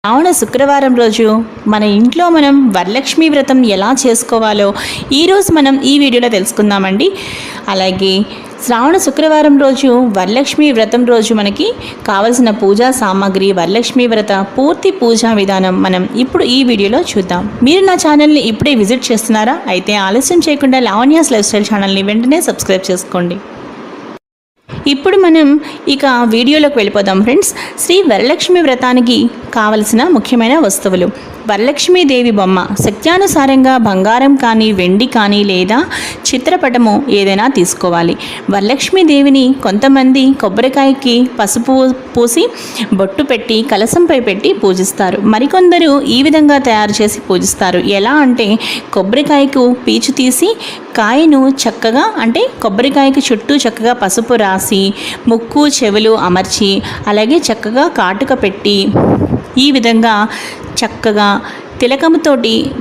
శ్రావణ శుక్రవారం రోజు మన ఇంట్లో మనం వరలక్ష్మి వ్రతం ఎలా చేసుకోవాలో ఈరోజు మనం ఈ వీడియోలో తెలుసుకుందామండి. అలాగే శ్రావణ శుక్రవారం రోజు వరలక్ష్మి వ్రతం రోజు మనకి కావలసిన పూజా సామాగ్రి, వరలక్ష్మి వ్రత పూర్తి పూజా విధానం మనం ఇప్పుడు ఈ వీడియోలో చూద్దాం. మీరు నా ఛానల్ని ఇప్పుడే విజిట్ చేస్తున్నారా? అయితే ఆలస్యం చేయకుండా లావణ్యాస్ లైఫ్ స్టైల్ ఛానల్ని వెంటనే సబ్స్క్రైబ్ చేసుకోండి. ఇప్పుడు మనం ఇక వీడియోలోకి వెళ్ళిపోదాం ఫ్రెండ్స్. శ్రీ వరలక్ష్మి వ్రతానికి కావలసిన ముఖ్యమైన వస్తువులు: వరలక్ష్మీదేవి బొమ్మ, శక్త్యానుసారంగా బంగారం కానీ వెండి కానీ లేదా చిత్రపటము ఏదైనా తీసుకోవాలి. వరలక్ష్మీదేవిని కొంతమంది కొబ్బరికాయకి పసుపు పూసి బొట్టు పెట్టి కలశంపై పెట్టి పూజిస్తారు. మరికొందరు ఈ విధంగా తయారు చేసి పూజిస్తారు. ఎలా అంటే కొబ్బరికాయకు పీచు తీసి కాయను చక్కగా అంటే కొబ్బరికాయకి చుట్టూ చక్కగా పసుపు రాసి ముక్కు చెవులు అమర్చి అలాగే చక్కగా కాటుక పెట్టి ఈ విధంగా చక్కగా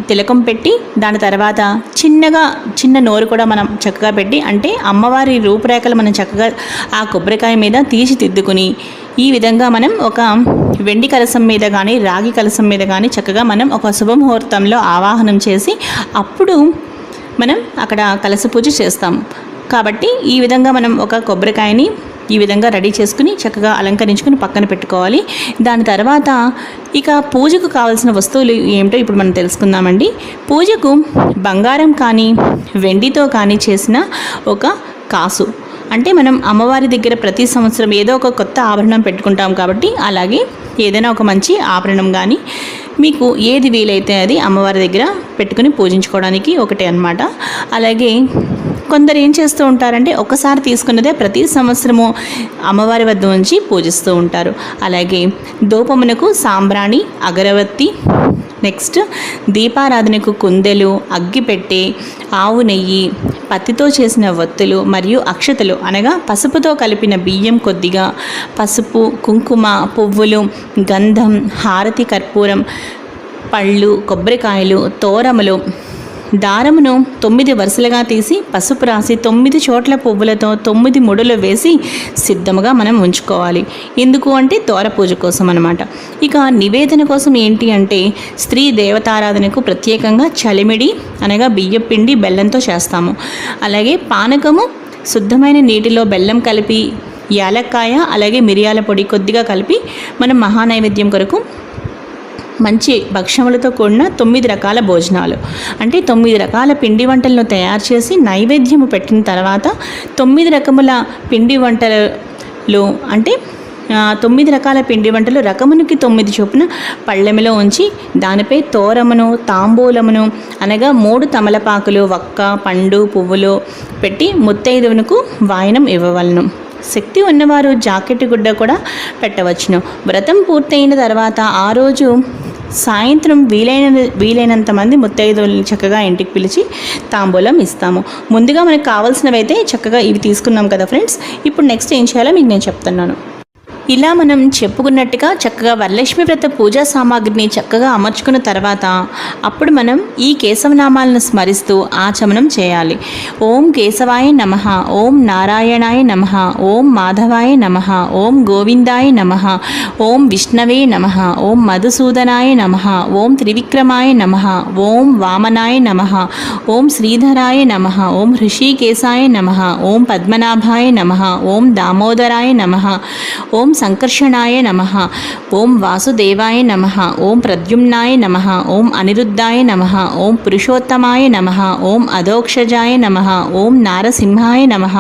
తిలకం పెట్టి దాని తర్వాత చిన్న నోరు కూడా మనం చక్కగా పెట్టి అంటే అమ్మవారి రూపురేఖలు మనం చక్కగా ఆ కొబ్బరికాయ మీద తీర్చిదిద్దుకుని ఈ విధంగా మనం ఒక వెండి కలశం మీద కానీ రాగి కలశం మీద కానీ చక్కగా మనం ఒక శుభముహూర్తంలో ఆవాహనం చేసి అప్పుడు మనం అక్కడ కలశ పూజ చేస్తాం. కాబట్టి ఈ విధంగా మనం ఒక కొబ్బరికాయని ఈ విధంగా రెడీ చేసుకుని చక్కగా అలంకరించుకుని పక్కన పెట్టుకోవాలి. దాని తర్వాత ఇక పూజకు కావాల్సిన వస్తువులు ఏమిటో ఇప్పుడు మనం తెలుసుకుందామండి. పూజకు బంగారం కానీ వెండితో కానీ చేసిన ఒక కాసు, అంటే మనం అమ్మవారి దగ్గర ప్రతి సంవత్సరం ఏదో ఒక కొత్త ఆభరణం పెట్టుకుంటాం కాబట్టి అలాగే ఏదైనా ఒక మంచి ఆభరణం కానీ మీకు ఏది వీలైతే అది అమ్మవారి దగ్గర పెట్టుకుని పూజించుకోవడానికి ఒకటే అన్నమాట. అలాగే కొందరు ఏం చేస్తూ ఉంటారంటే ఒకసారి తీసుకున్నదే ప్రతి సంవత్సరము అమ్మవారి వద్ద ఉంచి పూజిస్తూ ఉంటారు. అలాగే ధూపమునకు సాంబ్రాణి, అగరవత్తి, నెక్స్ట్ దీపారాధనకు కుందెలు, అగ్గిపెట్టె, ఆవు నెయ్యి, పత్తితో చేసిన ఒత్తులు మరియు అక్షతలు అనగా పసుపుతో కలిపిన బియ్యం కొద్దిగా, పసుపు, కుంకుమ, పువ్వులు, గంధం, హారతి, కర్పూరం, పళ్ళు, కొబ్బరికాయలు, తోరములు, దారమును 9 వరుసలుగా తీసి పసుపు రాసి 9 చోట్ల పువ్వులతో 9 ముడులు వేసి సిద్ధముగా మనం ఉంచుకోవాలి. ఎందుకు అంటే తోర పూజ కోసం అన్నమాట. ఇక నివేదన కోసం ఏంటి అంటే స్త్రీ దేవతారాధనకు ప్రత్యేకంగా చలిమిడి అనగా బియ్యం పిండి బెల్లంతో చేస్తాము. అలాగే పానకము శుద్ధమైన నీటిలో బెల్లం కలిపి యాలక్కాయ అలాగే మిరియాల పొడి కొద్దిగా కలిపి మనం మహానైవేద్యం కొరకు మంచి భక్షములతో కూడిన 9 రకాల భోజనాలు అంటే 9 రకాల పిండి వంటలను తయారు చేసి నైవేద్యము పెట్టిన తర్వాత 9 రకముల పిండి వంటలు అంటే 9 రకాల పిండి వంటలు రకమునికి 9 చొప్పున పళ్ళెములో ఉంచి దానిపై తోరమును, తాంబూలమును అనగా 3 తమలపాకులు, వక్క, పండు, పువ్వులు పెట్టి ముత్తైదువునకు వాయనం ఇవ్వవలను. శక్తి ఉన్నవారు జాకెట్ గుడ్డ కూడా పెట్టవచ్చును. వ్రతం పూర్తయిన తర్వాత ఆ రోజు సాయంత్రం వీలైనంత మంది ముత్తైదువులను చక్కగా ఇంటికి పిలిచి తాంబూలం ఇస్తాము. ముందుగా మనకు కావాల్సినవి అయితే చక్కగా ఇవి తీసుకున్నాం కదా ఫ్రెండ్స్. ఇప్పుడు నెక్స్ట్ ఏం చేయాలో మీకు నేను చెప్తున్నాను. ఇలా మనం చెప్పుకున్నట్టుగా చక్కగా వరలక్ష్మి వ్రత పూజా సామాగ్రిని చక్కగా అమర్చుకున్న తర్వాత అప్పుడు మనం ఈ కేశవనామాలను స్మరిస్తూ ఆచమనం చేయాలి. ఓం కేశవాయ నమః, ఓం నారాయణాయ నమః, ఓం మాధవాయ నమః, ఓం గోవిందాయ నమః, ఓం విష్ణవే నమః, ఓం మధుసూదనాయ నమః, ఓం త్రివిక్రమాయ నమః, ఓం వామనాయ నమః, ఓం శ్రీధరాయ నమః, ఓం హృషికేశాయ నమః, ఓం పద్మనాభాయ నమః, ఓం దామోదరాయ నమః, ఓం సంకర్షణాయ నమః, ఓం వాసుదేవాయ నమః, ఓం ప్రద్యుమ్నాయ నమః, ఓం అనిరుద్ధాయ నమః, ఓం పురుషోత్తమాయ నమః, ఓం అధోక్షజాయ నమః, ఓం నారసింహాయ నమః,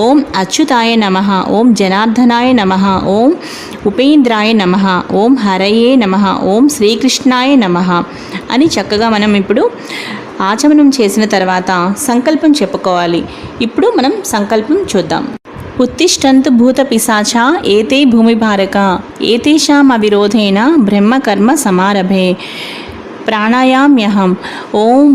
ఓం అచ్యుతాయ నమః, ఓం జనార్దనాయ నమః, ఓం ఉపేంద్రాయ నమః, ఓం హరయే నమః, ఓం శ్రీకృష్ణాయ నమః అని చక్కగా మనం ఇప్పుడు ఆచమనం చేసిన తర్వాత సంకల్పం చెప్పుకోవాలి. ఇప్పుడు మనం సంకల్పం చూద్దాం. ఉత్తిష్టంతు భూత పిశాచా ఏతే భూమి భారక ఏతేషాం అవిరోధేన బ్రహ్మకర్మ సమారభే ప్రాణాయామ్యహం ఓం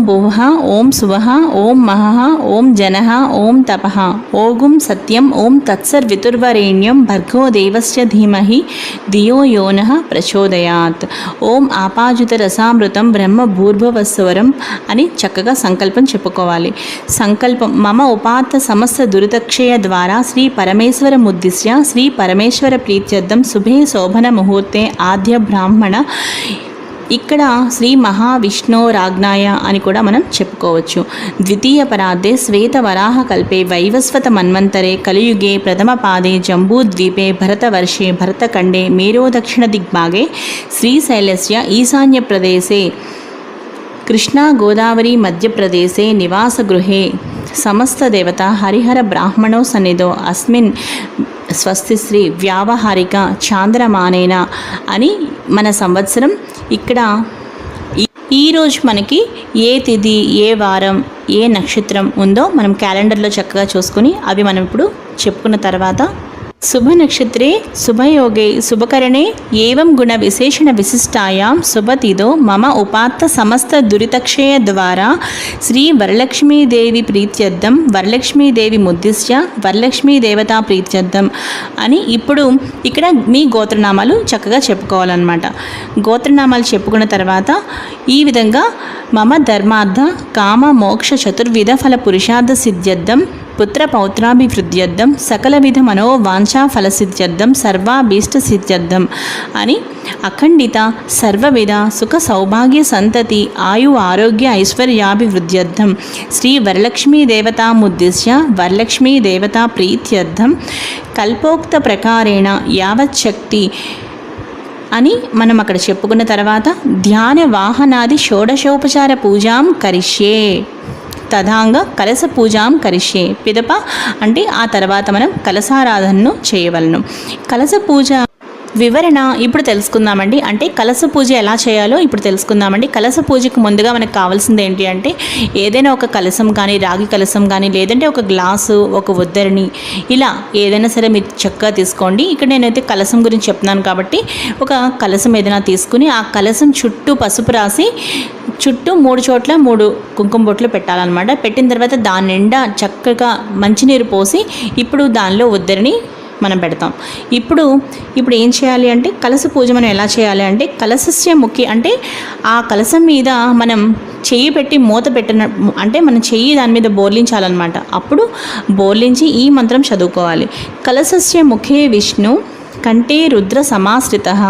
భువః ఓం సువః ఓం మహః ఓం జనః ఓం తపః ఓగుం సత్యం ఓం తత్సర్వితుర్వరేణ్యం భర్గో దేవస్య ధీమహి ధియో యో నః ప్రచోదయాత్ ఓం ఆపాజుత రసామృతం బ్రహ్మ భూర్భువస్వరం అని చక్కగా సంకల్పం చెప్పుకోవాలి. సంకల్పం మమ ఉపాత్త సమస్త దురితక్షయ ద్వారా శ్రీ పరమేశ్వరముద్దిశ్య శ్రీ పరమేశ్వర ప్రీత్యర్థం శుభే శోభన ముహూర్తే ఆద్య బ్రాహ్మణ, ఇక్కడ శ్రీ మహావిష్ణోరాజ్ఞాయ అని కూడా మనం చెప్పుకోవచ్చు. ద్వితీయ పరార్థే శ్వేతవరాహ కల్పే వైవస్వత మన్వంతరే కలియుగే ప్రథమ పాదే జంబూద్వీపే భరతవర్షే భరతఖండే మేరో దక్షిణ దిగ్భాగే శ్రీశైలస్య ఈశాన్య ప్రదేశే కృష్ణా గోదావరి మధ్యప్రదేశే నివాసగృహే సమస్త దేవత హరిహర బ్రాహ్మణో సన్నిధో అస్మిన్ స్వస్తి శ్రీ వ్యావహారిక చాంద్రమానేన అని మన సంవత్సరం. ఇక్కడ ఈరోజు మనకి ఏ తిథి, ఏ వారం, ఏ నక్షత్రం ఉందో మనం క్యాలెండర్లో చక్కగా చూసుకుని అవి మనం ఇప్పుడు చెప్పుకున్న తర్వాత శుభ నక్షత్రే శుభయోగే శుభకరణే ఏవం గుణ విశేషణ విశిష్టాయాం శుభతిథో మమ ఉపాత్త సమస్త దురితక్షయ ద్వారా శ్రీ వరలక్ష్మీదేవి ప్రీత్యర్థం వరలక్ష్మీదేవి ముద్దిశ్య వరలక్ష్మీ దేవతా ప్రీత్యర్థం అని ఇప్పుడు ఇక్కడ మీ గోత్రనామాలు చక్కగా చెప్పుకోవాలన్నమాట. గోత్రనామాలు చెప్పుకున్న తర్వాత ఈ విధంగా మమ ధర్మార్థ కామ మోక్ష చతుర్విధ ఫల పురుషార్థ సిద్ధ్యర్థం పుత్ర పౌత్రాభివృద్ధ్యర్థం సకల విధ మనోవాంఛా ఫలసిద్ధ్యర్థం సర్వాభీష్ట సిద్ధ్యర్థం అని అఖండిత సర్వవిధ సుఖ సౌభాగ్య సంతతి ఆయు ఆరోగ్య ఐశ్వర్యాభివృద్ధ్యర్థం శ్రీ వరలక్ష్మీ దేవతాముద్దిశ్య వరలక్ష్మీ దేవతా ప్రీత్యర్థం కల్పోక్త ప్రకారేణ యావచ్చక్తి అని మనం అక్కడ చెప్పుకున్న తర్వాత ధ్యాన వాహనాది షోడశోపచార పూజాం కరిష్యే తథాంగ కలశ పూజాం కరిష్యే పిదప అంటే ఆ తర్వాత మనం కలశారాధనను చేయవలను. కలశ పూజ వివరణ ఇప్పుడు తెలుసుకుందామండి. అంటే కలశ పూజ ఎలా చేయాలో ఇప్పుడు తెలుసుకుందామండి. కలశ పూజకు ముందుగా మనకు కావాల్సింది ఏంటి అంటే ఏదైనా ఒక కలశం కానీ రాగి కలశం కానీ లేదంటే ఒక గ్లాసు, ఒక ఉద్దరిని, ఇలా ఏదైనా సరే మీరు చక్కగా తీసుకోండి. ఇక్కడ నేనైతే కలశం గురించి చెప్తున్నాను కాబట్టి ఒక కలశం ఏదైనా తీసుకుని ఆ కలశం చుట్టూ పసుపు రాసి చుట్టూ 3 చోట్ల 3 కుంకుమ బొట్లు పెట్టాలన్నమాట. పెట్టిన తర్వాత దాని నిండా చక్కగా మంచినీరు పోసి ఇప్పుడు దానిలో ఉద్దరిని మనం పెడతాం. ఇప్పుడు ఏం చేయాలి అంటే కలశ పూజ మనం ఎలా చేయాలి అంటే కలశస్య ముఖ్య అంటే ఆ కలశం మీద మనం చెయ్యి పెట్టి మూత పెట్టిన అంటే మనం చెయ్యి దాని మీద బోర్లించాలన్నమాట. అప్పుడు బోర్లించి ఈ మంత్రం చదువుకోవాలి. కలశస్య ముఖే విష్ణు కంఠే రుద్ర సమాశ్రితః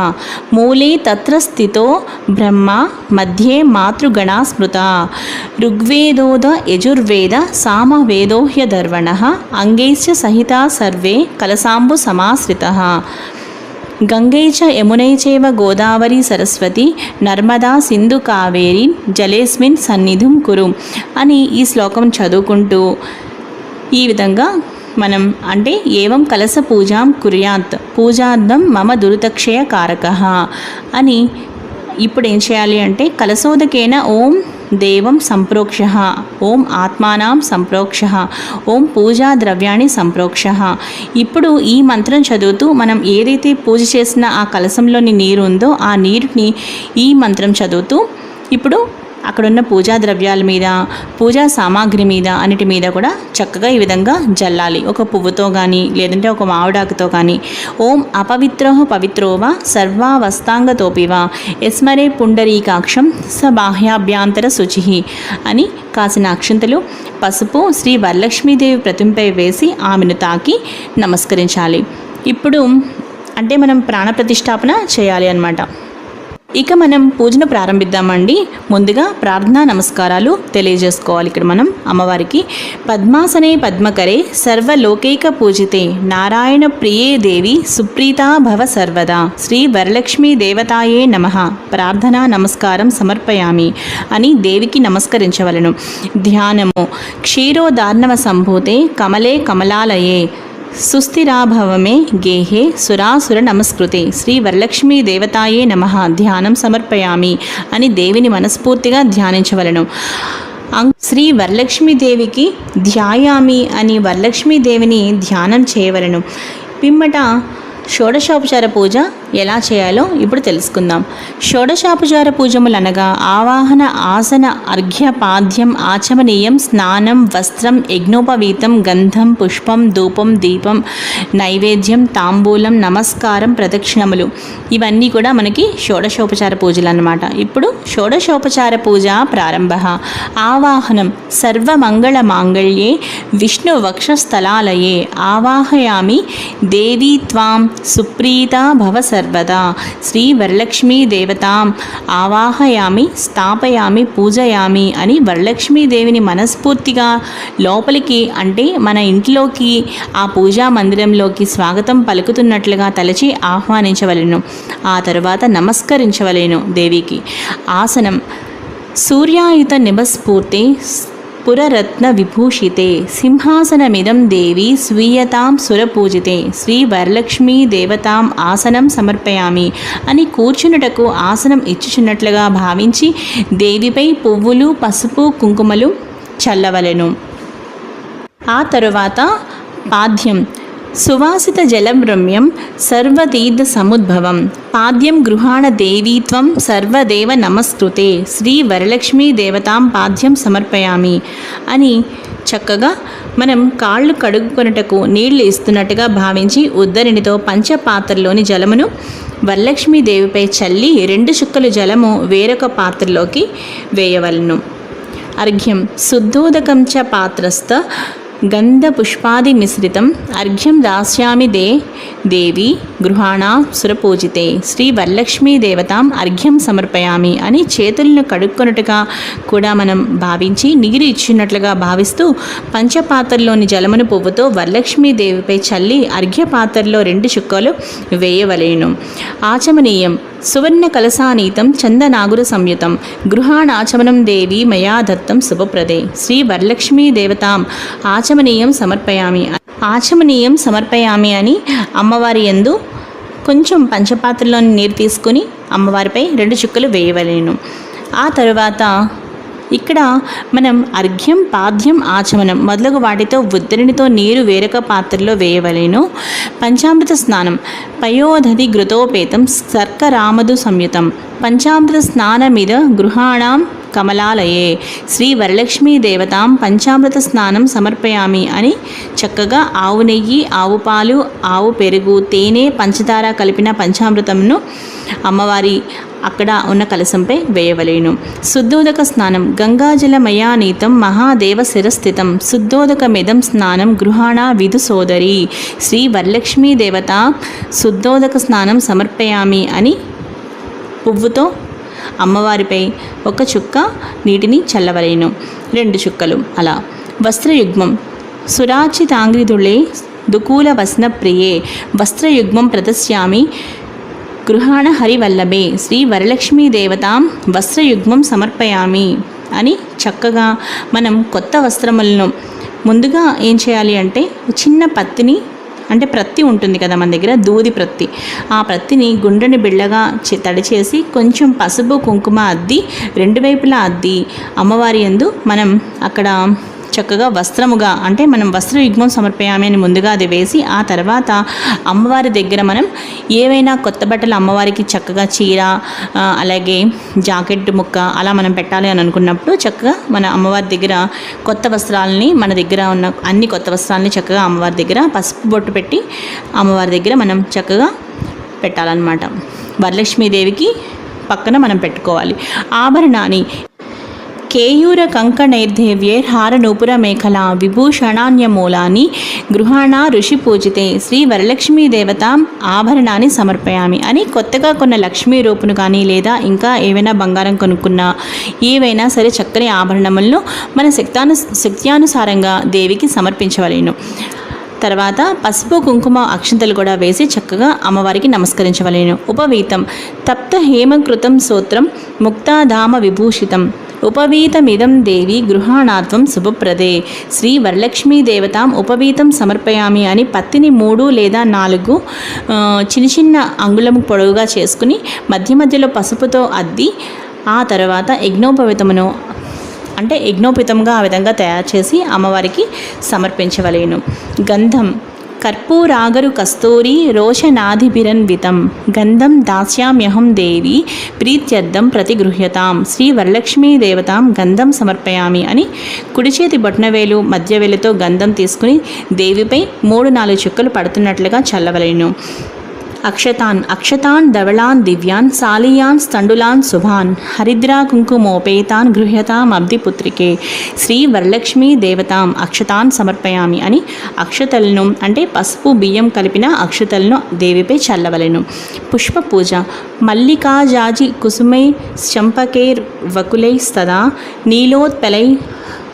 మూలే తత్ర స్థితో బ్రహ్మ మధ్యే మాతృగణా స్మృత ఋగ్వేదోద యజుర్వేద సామవేదో హ్యధర్వణః అంగైశ్చ సహితా సర్వే కలశాంబు సమాశ్రితః గంగై చ యమునై చైవ గోదావరి సరస్వతి నర్మదా సింధు కావేరి జలేస్మిన్ సన్నిధిం కురు అని ఈ శ్లోకం చదువుకుంటూ ఈ విధంగా మనం అంటే ఏవం కలశ పూజాం కుర్యాత్ పూజార్థం మమ దురితక్షయ కారకః అని ఇప్పుడు ఏం చేయాలి అంటే కలశోదకేన ఓం దేవం సంప్రోక్ష ఓం ఆత్మానాం సంప్రోక్ష ఓం పూజా ద్రవ్యాన్ని సంప్రోక్ష. ఇప్పుడు ఈ మంత్రం చదువుతూ మనం ఏదైతే పూజ చేసిన ఆ కలశంలోని నీరు ఉందో ఆ నీరుని ఈ మంత్రం చదువుతూ ఇప్పుడు అక్కడున్న పూజా ద్రవ్యాల మీద పూజా సామాగ్రి మీద అన్నిటి మీద కూడా చక్కగా ఈ విధంగా జల్లాలి. ఒక పువ్వుతో కానీ లేదంటే ఒక మామిడాకుతో కానీ ఓం అపవిత్రో పవిత్రోవా సర్వావస్థాంగతోపివా యస్మరే పుండరీకాక్షం స బాహ్యాభ్యాంతర శుచి అని కాసిన అక్షంతలు పసుపు శ్రీ వరలక్ష్మీదేవి ప్రతిమపై వేసి ఆమెను తాకి నమస్కరించాలి. ఇప్పుడు అంటే మనం ప్రాణప్రతిష్ఠాపన చేయాలి అన్నమాట. ఇక మనం పూజను ప్రారంభిద్దామండి. ముందుగా ప్రార్థనా నమస్కారాలు తెలియజేసుకోవాలి. ఇక్కడ మనం అమ్మవారికి పద్మాసనే పద్మకరే సర్వలోకైక పూజితే నారాయణ ప్రియే దేవి సుప్రీతా భవ సర్వదా శ్రీ వరలక్ష్మీ దేవతాయే నమః ప్రార్థనా నమస్కారం సమర్పయామి అని దేవికి నమస్కరించవలను. ధ్యానము క్షీరోదార్ణవ సంభూతే కమలే కమలాలయే సుస్థిరాభవమే గేహే సురాసుర నమస్కృతే శ్రీ వరలక్ష్మీ దేవతాయే నమః ధ్యానం సమర్పయామి అని దేవిని మనస్ఫూర్తిగా ధ్యానించవలను. శ్రీ వరలక్ష్మీదేవికి ధ్యాయామి అని వరలక్ష్మీదేవిని ధ్యానం చేయవలను. పిమ్మట షోడశోపచార పూజ ఎలా చేయాలో ఇప్పుడు తెలుసుకుందాం. షోడశోపచార పూజములు అనగా ఆవాహన, ఆసన, అర్ఘ్య, పాద్యం, ఆచమనీయం, స్నానం, వస్త్రం, యజ్ఞోపవీతం, గంధం, పుష్పం, ధూపం, దీపం, నైవేద్యం, తాంబూలం, నమస్కారం, ప్రదక్షిణములు ఇవన్నీ కూడా మనకి షోడశోపచార పూజలు అన్నమాట. ఇప్పుడు షోడశోపచార పూజ ప్రారంభ. ఆవాహనం. సర్వమంగళ మాంగళ్యే విష్ణు వక్షస్థలాలయే ఆవాహయామి దేవీ త్వాం సుప్రీతా భవ సర్వదా. శ్రీ వరలక్ష్మీ దేవతాం ఆవాహయామి, స్థాపయామి, పూజయామి అని వరలక్ష్మీదేవిని మనస్ఫూర్తిగా లోపలికి అంటే మన ఇంట్లోకి ఆ పూజా మందిరంలోకి స్వాగతం పలుకుతున్నట్లుగా తలచి ఆహ్వానించవలెను. ఆ తరువాత నమస్కరించవలెను దేవికి. ఆసనం. సూర్యాయుత నిభస్ఫూర్తే పురరత్న విభూషితే సింహాసనమిదం దేవి స్వీయతాం సురపూజితే శ్రీ వరలక్ష్మీ దేవతాం ఆసనం సమర్పయామి అని కూర్చున్నటకు ఆసనం ఇచ్చుచున్నట్లుగా భావించి దేవిపై పువ్వులు, పసుపు, కుంకుమలు చల్లవలెను. ఆ తరువాత పాద్యం. సువాసిత జలం రమ్యం సర్వతీర్థ సముద్భవం పాద్యం గృహాణ దేవీత్వం సర్వదేవ నమస్కృతే శ్రీ వరలక్ష్మీ దేవతాం పాద్యం సమర్పయామి అని చక్కగా మనం కాళ్ళు కడుక్కొనుటకు నీళ్లు ఇస్తున్నట్టుగా భావించి ఉద్దరినితో పంచపాత్రలోని జలమును వరలక్ష్మీదేవిపై చల్లి 2 చుక్కలు జలము వేరొక పాత్రలోకి వేయవలను. అర్ఘ్యం. శుద్ధోదకం చ పాత్రస్థ గంధపుష్పాది మిశ్రితం అర్ఘ్యం దాస్యామి దేవి గృహాణ సురపూజితే శ్రీ వరలక్ష్మీ దేవతాం అర్ఘ్యం సమర్పయామి అని చేతులను కడుక్కొనుటగా కూడా మనం భావించి నీరు ఇచ్చినట్లుగా భావిస్తూ పంచపాత్రలోని జలమును పువ్వుతో వరలక్ష్మీదేవిపై చల్లి అర్ఘ్య పాత్రలో 2 చుక్కలు వేయవలేను. ఆచమనీయం. సువర్ణ కలసానీతం చందనాగుర సంయుతం గృహాణాచమనం దేవి మయా దత్తం శుభప్రదే శ్రీ వరలక్ష్మీ దేవతాం ఆచమనీయం సమర్పయామి. ఆచమనీయం సమర్పయామి అని అమ్మవారి యందు కొంచెం పంచపాత్రలోని నీరు తీసుకుని అమ్మవారిపై 2 చుక్కలు వేయవలేను. ఆ తరువాత ఇక్కడ మనం అర్ఘ్యం, పాద్యం, ఆచమనం మొదలగు వాటితో ఉద్దరినితో నీరు వేరొక పాత్రలో వేయవలేను. పంచామృత స్నానం. పయోదధి ఘృతోపేతం శర్కరామధు సంయుతం పంచామృత స్నానమిద గృహాణం కమలాలయే శ్రీ వరలక్ష్మీ దేవతాం పంచామృత స్నానం సమర్పయామి అని చక్కగా ఆవు నెయ్యి, ఆవు పాలు, ఆవు పెరుగు, తేనె, పంచదార కలిపిన పంచామృతంను అమ్మవారి అక్కడ ఉన్న కలశంపై వేయవలేను. శుద్ధోదక స్నానం. గంగాజలమయానీతం మహాదేవ శిరస్థితం శుద్ధోదకమిదం స్నానం గృహాణ విధు సోదరి శ్రీ వరలక్ష్మీ దేవత శుద్ధోదక స్నానం సమర్పయామి అని పువ్వుతో అమ్మవారిపై 1 చుక్క నీటిని చల్లవలేను. 2 చుక్కలు అలా. వస్త్రయుగ్మం. సురాచితాంగ్రిదుళే దుకూల వస్న ప్రియే వస్త్రయుగ్మం ప్రదస్యామి గృహాణ హరివల్లభే శ్రీ వరలక్ష్మీ దేవతాం వస్త్రయుగ్మం సమర్పయామి అని చక్కగా మనం కొత్త వస్త్రములను ముందుగా ఏం చేయాలి అంటే చిన్న పత్తిని అంటే ప్రత్తి ఉంటుంది కదా మన దగ్గర, దూది ప్రత్తి, ఆ ప్రత్తిని గుండ్రని బిళ్ళగా తడిచేసి కొంచెం పసుపు కుంకుమ అద్ది 2 వైపులా అద్ది అమ్మవారి యందు మనం అక్కడ చక్కగా వస్త్రముగా అంటే మనం వస్త్రయుగ్మం సమర్పయామి అని ముందుగా అది వేసి ఆ తర్వాత అమ్మవారి దగ్గర మనం ఏవైనా కొత్త బట్టలు అమ్మవారికి చక్కగా చీర అలాగే జాకెట్ ముక్క అలా మనం పెట్టాలి అని అనుకున్నప్పుడు చక్కగా మన అమ్మవారి దగ్గర కొత్త వస్త్రాలని మన దగ్గర ఉన్న అన్ని కొత్త వస్త్రాలని చక్కగా అమ్మవారి దగ్గర పసుపు బొట్టు పెట్టి అమ్మవారి దగ్గర మనం చక్కగా పెట్టాలన్నమాట. వరలక్ష్మీదేవికి పక్కన మనం పెట్టుకోవాలి. ఆభరణాన్ని. కేయూర కంకణైర్దేవ్యైర్హార నూపుర మేఖలా విభూషణాన్యమూలాని గృహాణ ఋషి పూజితే శ్రీ వరలక్ష్మీ దేవతాం ఆభరణాన్ని సమర్పయామి అని కొత్తగా కొన్న లక్ష్మీ రూపును కానీ లేదా ఇంకా ఏవైనా బంగారం కొనుక్కున్నా ఏవైనా సరే చక్కని ఆభరణములను మన శక్త్యానుసారంగా దేవికి సమర్పించవలేను. తర్వాత పసుపు కుంకుమ అక్షంతలు కూడా వేసి చక్కగా అమ్మవారికి నమస్కరించవలేను. ఉపవీతం. తప్త హేమకృతం సూత్రం ముక్తాధామ విభూషితం ఉపవీతమిదం దేవి గృహాణాత్వం శుభప్రదే శ్రీ వరలక్ష్మీ దేవతాం ఉపవీతం సమర్పయామి అని పత్తిని 3 లేదా 4 చిన్న చిన్న అంగుళం పొడవుగా చేసుకుని మధ్య మధ్యలో పసుపుతో అద్ది ఆ తర్వాత యజ్ఞోపవీతమును అంటే యజ్ఞోపితంగా ఆ విధంగా తయారు చేసి అమ్మవారికి సమర్పించవలేను. గంధం. కర్పూరాగరు కస్తూరి రోషనాధిభిరన్వితం గంధం దాస్యామ్యహం దేవి ప్రీత్యర్థం ప్రతిగృహ్యతాం శ్రీ వరలక్ష్మీ దేవతాం గంధం సమర్పయామి అని కుడి చేతి బొట్నవేలు మధ్యవేలుతో గంధం తీసుకుని దేవిపై 3-4 చుక్కలు పడుతున్నట్లుగా చల్లవలెను. అక్షతాన్ ధవళాన్ దివ్యాన్ సాలీయాన్ స్థండులాన్ శుభాన్ హరిద్రా కుంకుమోపేతాన్ గృహ్యతాం అబ్దిపుత్రికే శ్రీ వరలక్ష్మీ దేవతాం అక్షతాన్ సమర్పయామి అని అక్షతలను అంటే పసుపు బియ్యం కలిపిన అక్షతలను దేవిపై చల్లవలెను. పుష్ప పూజ మల్లికాజాజి కుసుమై చంపకైర్ వకులై స్తదా నీలోత్పలై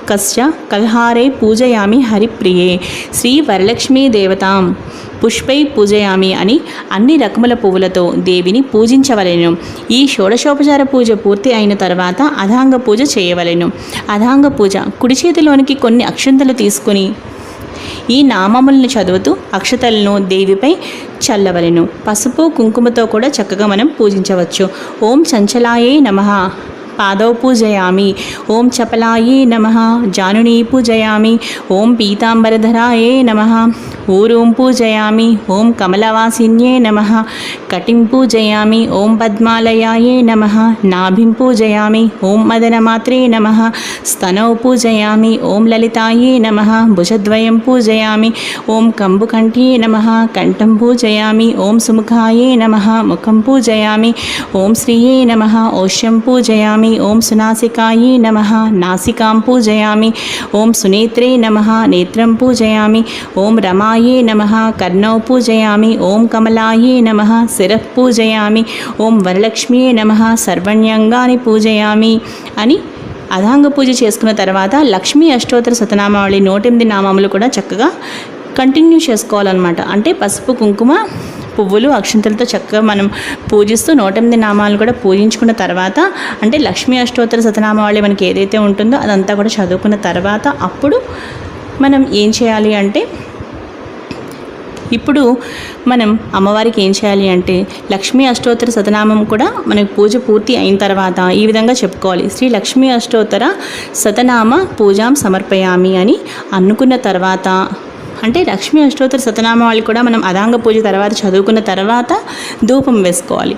కశ్చ కల్హారే పూజయామి హరిప్రియే శ్రీ వరలక్ష్మీ దేవతాం పుష్పై పూజయామి అని అన్ని రకముల పువ్వులతో దేవిని పూజించవలెను. ఈ షోడశోపచార పూజ పూర్తి అయిన తర్వాత అధాంగ పూజ చేయవలెను. అధాంగ పూజ కుడి చేతిలోనికి కొన్ని అక్షంతలు తీసుకుని ఈ నామములను చదువుతూ అక్షతలను దేవిపై చల్లవలెను. పసుపు కుంకుమతో కూడా చక్కగా మనం పూజించవచ్చు. ఓం చంచలాయే నమః పాదౌ పూజయామి. ఓం చపలాయే నమః జానునీ పూజయామి. ఓం పీతాంబరధరాయే నమః ఊరూం పూజయామి. ఓం కమలవాసిన్యే నమః కటిం పూజయామి. ఓం పద్మాలయాయే నమః నాభిం పూజయామి. ఓం మదనమాత్రే నమః స్తనౌ పూజయామి. ఓం లలితాయే నమః భుజద్వయం పూజయామి. ఓం కంబుకంఠ్యే నమః కంఠం పూజయామి. ఓం సుముఖాయే నమః ముఖం పూజయామి. ఓం శ్రీయే నమః ఓష్యం పూజయామి. ఓం సునాసికాయే నమః నాసికాం పూజయామి. ఓం సునేత్రే నమః నేత్రం పూజయామి. ఓం రమాయే నమః కర్ణౌ పూజయామి. ఓం కమలాయే నమః శిరః పూజయామి. ఓం వరలక్ష్మ్యే నమః సర్వణ్యంగాని పూజయామి అని అధాంగ పూజ చేసుకున్న తర్వాత లక్ష్మీ అష్టోత్తర శతనామావళి 108 నామములు కూడా చక్కగా కంటిన్యూ చేసుకోవాలన్నమాట. అంటే పసుపు కుంకుమ పువ్వులు అక్షంతలతో చక్కగా మనం పూజిస్తూ 108 నామాలు కూడా పూజించుకున్న తర్వాత అంటే లక్ష్మీ అష్టోత్తర శతనామావళి మనకి ఏదైతే ఉంటుందో అదంతా కూడా చదువుకున్న తర్వాత అప్పుడు మనం ఏం చేయాలి అంటే ఇప్పుడు మనం అమ్మవారికి ఏం చేయాలి అంటే లక్ష్మీ అష్టోత్తర శతనామం కూడా మనకి పూజ పూర్తి అయిన తర్వాత ఈ విధంగా చెప్పుకోవాలి. శ్రీ లక్ష్మీ అష్టోత్తర శతనామ పూజాం సమర్పయామి అని అనుకున్న తర్వాత అంటే లక్ష్మీ అష్టోత్తర శతనామావళి కూడా మనం అదాంగ పూజ తర్వాత చదువుకున్న తర్వాత ధూపం వేసుకోవాలి.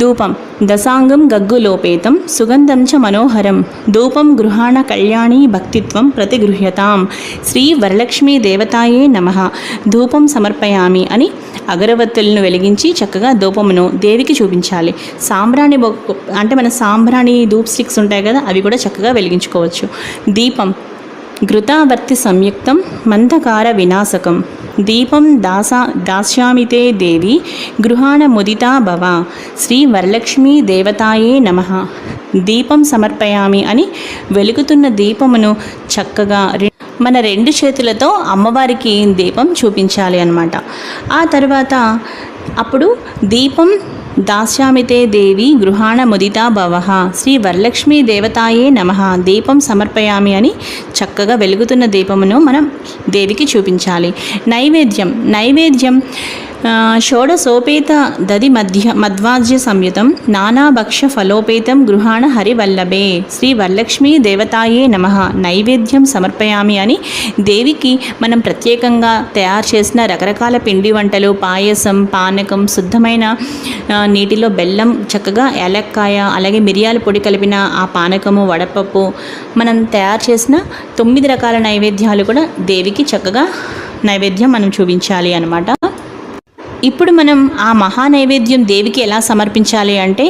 ధూపం దశాంగం గగ్గులోపేతం సుగంధం చ మనోహరం ధూపం గృహాణ కళ్యాణి భక్తిత్వం ప్రతిగృహ్యతాం శ్రీ వరలక్ష్మీ దేవతాయే నమః ధూపం సమర్పయామి అని అగరవత్తులను వెలిగించి చక్కగా ధూపమును దేవికి చూపించాలి. సాంబ్రాణి అంటే మన సాంబ్రాణి ధూప్ స్టిక్స్ ఉంటాయి కదా, అవి కూడా చక్కగా వెలిగించుకోవచ్చు. దీపం ఘృతావర్తి సంయుక్తం మందకార వినాశకం దీపం దాస్యామితే దేవి గృహాణ ముదితా భవ శ్రీ వరలక్ష్మీ దేవతాయే నమః దీపం సమర్పయామి అని వెలుగుతున్న దీపమును చక్కగా మన 2 చేతులతో అమ్మవారికి దీపం చూపించాలి అన్నమాట. ఆ తర్వాత అప్పుడు దీపం దాస్యామితే దేవి గృహాణ ముదితా భవః శ్రీ వరలక్ష్మీ దేవతాయే నమః దీపం సమర్పయామి అని చక్కగా వెలుగుతున్న దీపమును మనం దేవికి చూపించాలి. నైవేద్యం షోడశోపేత దది మధ్వాజ్య సంయుతం నానాభక్ష ఫలోపేతం గృహాణ హరివల్లభే శ్రీ వరలక్ష్మీ దేవతాయే నమః నైవేద్యం సమర్పయామి అని దేవికి మనం ప్రత్యేకంగా తయారు చేసిన రకరకాల పిండి వంటలు, పాయసం, పానకం, శుద్ధమైన నీటిలో బెల్లం, చక్కగా ఏలక్కాయ, అలాగే మిరియాల పొడి కలిపిన ఆ పానకము, వడపప్పు, మనం తయారు చేసిన 9 రకాల నైవేద్యాలు కూడా దేవికి చక్కగా నైవేద్యం మనం చూపించాలి అన్నమాట. ఇప్పుడు మనం ఆ మహా నైవేద్యం దేవికి ఎలా సమర్పించాలి అంటే